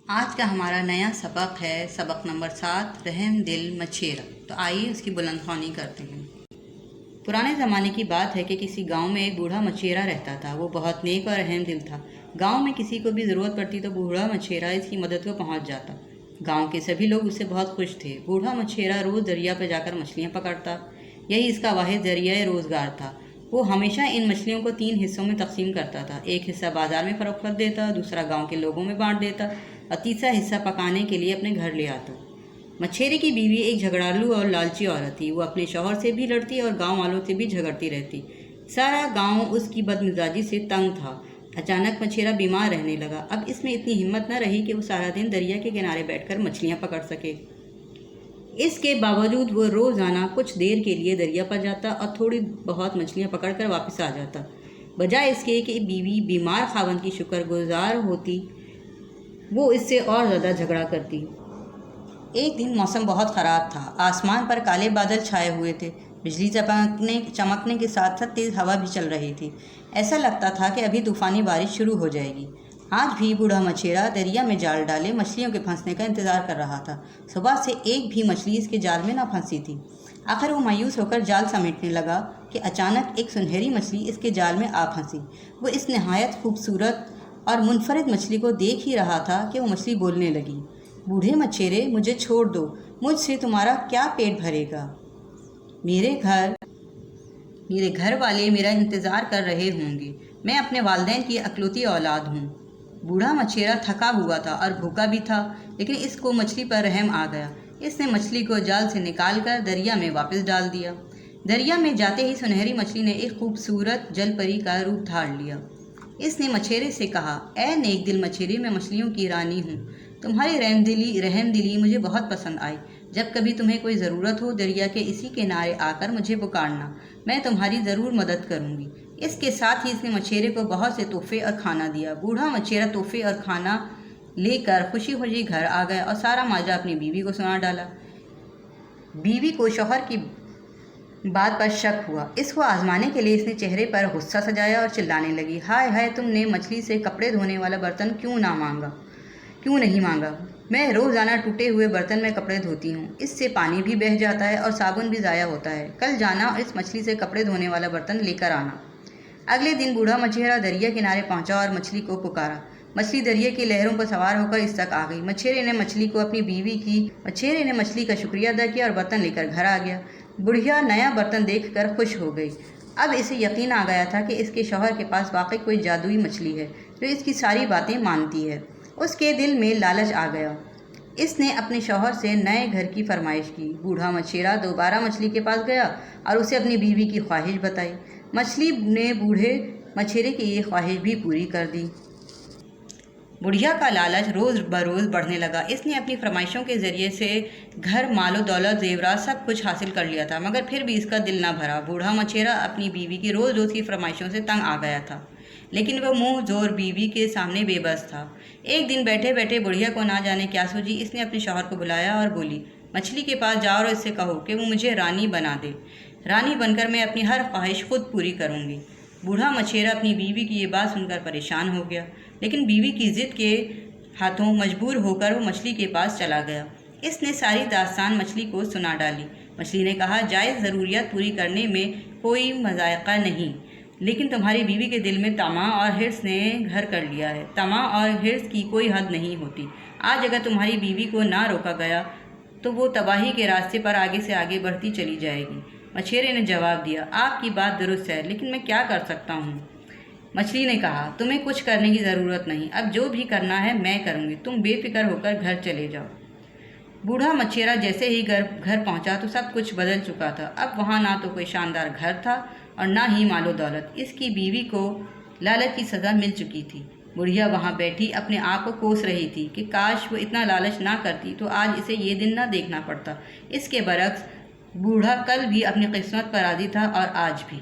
آج کا ہمارا نیا سبق ہے سبق نمبر 7 رحم دل مچھیرا۔ تو آئیے اس کی بلند خوانی کرتے ہیں۔ پرانے زمانے کی بات ہے کہ کسی گاؤں میں ایک بوڑھا مچھیرا رہتا تھا۔ وہ بہت نیک اور رحم دل تھا۔ گاؤں میں کسی کو بھی ضرورت پڑتی تو بوڑھا مچھیرا اس کی مدد کو پہنچ جاتا۔ گاؤں کے سبھی لوگ اس سے بہت خوش تھے۔ بوڑھا مچھیرا روز دریا پہ جا کر مچھلیاں پکڑتا۔ یہی اس کا واحد ذریعہ روزگار تھا۔ وہ ہمیشہ ان مچھلیوں کو 3 حصوں میں تقسیم کرتا تھا۔ ایک حصہ بازار میں فروخت کر دیتا، دوسرا گاؤں کے لوگوں میں بانٹ دیتا اور تیسرا حصہ پکانے کے لیے اپنے گھر لے آتا۔ مچھیرے کی بیوی ایک جھگڑالو اور لالچی عورت تھی۔ وہ اپنے شوہر سے بھی لڑتی اور گاؤں والوں سے بھی جھگڑتی رہتی۔ سارا گاؤں اس کی بدمزاجی سے تنگ تھا۔ اچانک مچھیرا بیمار رہنے لگا۔ اب اس میں اتنی ہمت نہ رہی کہ وہ سارا دن دریا کے کنارے بیٹھ کر مچھلیاں پکڑ سکے۔ اس کے باوجود وہ روزانہ کچھ دیر کے لیے دریا پر جاتا اور تھوڑی بہت مچھلیاں پکڑ کر واپس آ جاتا۔ بجائے اس کے کہ بیوی بیمار خاوند کی شکر گزار ہوتی، وہ اس سے اور زیادہ جھگڑا کرتی۔ ایک دن موسم بہت خراب تھا۔ آسمان پر کالے بادل چھائے ہوئے تھے۔ بجلی چمکنے کے ساتھ ساتھ تیز ہوا بھی چل رہی تھی۔ ایسا لگتا تھا کہ ابھی طوفانی بارش شروع ہو جائے گی۔ آج بھی بوڑھا مچھیرا دریا میں جال ڈالے مچھلیوں کے پھنسنے کا انتظار کر رہا تھا۔ صبح سے ایک بھی مچھلی اس کے جال میں نہ پھنسی تھی۔ آخر وہ مایوس ہو کر جال سمیٹنے لگا کہ اچانک ایک سنہری مچھلی اس کے جال میں آ پھنسی۔ وہ اس نہایت خوبصورت اور منفرد مچھلی کو دیکھ ہی رہا تھا کہ وہ مچھلی بولنے لگی۔ بوڑھے مچھیرے، مجھے چھوڑ دو، مجھ سے تمہارا کیا پیٹ بھرے گا؟ میرے گھر والے میرا انتظار کر رہے ہوں گے۔ میں اپنے والدین کی اکلوتی اولاد ہوں۔ بوڑھا مچھیرا تھکا ہوا تھا اور بھوکا بھی تھا، لیکن اس کو مچھلی پر رحم آ گیا۔ اس نے مچھلی کو جال سے نکال کر دریا میں واپس ڈال دیا۔ دریا میں جاتے ہی سنہری مچھلی نے ایک خوبصورت جل پری کا روپ دھار لیا۔ اس نے مچھیرے سے کہا، اے نیک دل مچھیرے، میں مچھلیوں کی رانی ہوں۔ تمہاری رحم دلی مجھے بہت پسند آئی۔ جب کبھی تمہیں کوئی ضرورت ہو، دریا کے اسی کنارے آ کر مجھے پکارنا، میں تمہاری ضرور مدد کروں گی۔ اس کے ساتھ ہی اس نے مچھیرے کو بہت سے تحفے اور کھانا دیا۔ بوڑھا مچھیرا تحفے اور کھانا لے کر خوشی خوشی گھر آ گیا اور سارا ماجرا اپنی بیوی کو سنا ڈالا۔ بیوی کو شوہر کی بات پر شک ہوا۔ اس کو آزمانے کے لیے اس نے چہرے پر غصہ سجایا اور چلانے لگی، ہائے ہائے، تم نے مچھلی سے کپڑے دھونے والا برتن کیوں نہیں مانگا؟ میں روزانہ ٹوٹے ہوئے برتن میں کپڑے دھوتی ہوں۔ اس سے پانی بھی بہہ جاتا ہے اور صابن بھی ضائع ہوتا ہے۔ کل جانا اور اس مچھلی سے کپڑے دھونے والا برتن لے کر آنا۔ اگلے دن بوڑھا مچھیرا دریا کنارے پہنچا اور مچھلی کو پکارا۔ مچھلی دریا کی لہروں پر سوار ہو کر اس تک آ گئی۔ مچھیرے نے مچھلی کا شکریہ ادا کیا اور برتن لے کر گھر آ گیا۔ بڑھیا نیا برتن دیکھ کر خوش ہو گئی۔ اب اسے یقین آ گیا تھا کہ اس کے شوہر کے پاس واقعی کوئی جادوئی مچھلی ہے جو اس کی ساری باتیں مانتی ہے۔ اس کے دل میں لالچ آ گیا۔ اس نے اپنے شوہر سے نئے گھر کی فرمائش کی۔ بوڑھا مچھیرا دوبارہ مچھلی کے پاس گیا اور اسے اپنی بیوی کی خواہش بتائی۔ مچھلی نے بوڑھے مچھیرے کی یہ خواہش بھی پوری کر دی۔ بڑھیا کا لالچ روز بروز بڑھنے لگا۔ اس نے اپنی فرمائشوں کے ذریعے سے گھر، مال و دولت، زیورات سب کچھ حاصل کر لیا تھا، مگر پھر بھی اس کا دل نہ بھرا۔ بوڑھا مچھیرا اپنی بیوی کی روز روز کی فرمائشوں سے تنگ آ گیا تھا، لیکن وہ منہ زور بیوی کے سامنے بے بس تھا۔ ایک دن بیٹھے بیٹھے بڑھیا کو نہ جانے کیا سوچی، اس نے اپنے شوہر کو بلایا اور بولی، مچھلی کے پاس جاؤ اور اس سے کہو کہ وہ مجھے رانی بنا دے۔ رانی بن کر میں اپنی ہر خواہش خود پوری کروں گی۔ بوڑھا مچھیرا اپنی بیوی کی یہ بات سن کر پریشان ہو گیا، لیکن بیوی کی ضد کے ہاتھوں مجبور ہو کر وہ مچھلی کے پاس چلا گیا۔ اس نے ساری داستان مچھلی کو سنا ڈالی۔ مچھلی نے کہا، جائز ضروریات پوری کرنے میں کوئی مضائقہ نہیں، لیکن تمہاری بیوی کے دل میں طمع اور حرص نے گھر کر لیا ہے۔ طمع اور حرص کی کوئی حد نہیں ہوتی۔ آج اگر تمہاری بیوی کو نہ روکا گیا تو وہ تباہی کے راستے پر آگے سے آگے بڑھتی چلی جائے گی۔ مچھیرے نے جواب دیا، آپ کی بات درست ہے، لیکن میں کیا کر سکتا ہوں؟ مچھلی نے کہا، تمہیں کچھ کرنے کی ضرورت نہیں، اب جو بھی کرنا ہے میں کروں گی، تم بے فکر ہو کر گھر چلے جاؤ۔ بوڑھا مچھیرا جیسے ہی گھر پہنچا تو سب کچھ بدل چکا تھا۔ اب وہاں نہ تو کوئی شاندار گھر تھا اور نہ ہی مال و دولت۔ اس کی بیوی کو لالچ کی سزا مل چکی تھی۔ بڑھیا وہاں بیٹھی اپنے آپ کو کوس رہی تھی کہ کاش وہ اتنا لالچ نہ کرتی تو آج اسے یہ دن نہ دیکھنا پڑتا۔ اس کے برعکس بوڑھا کل بھی اپنی قسمت پر راضی تھا اور آج بھی۔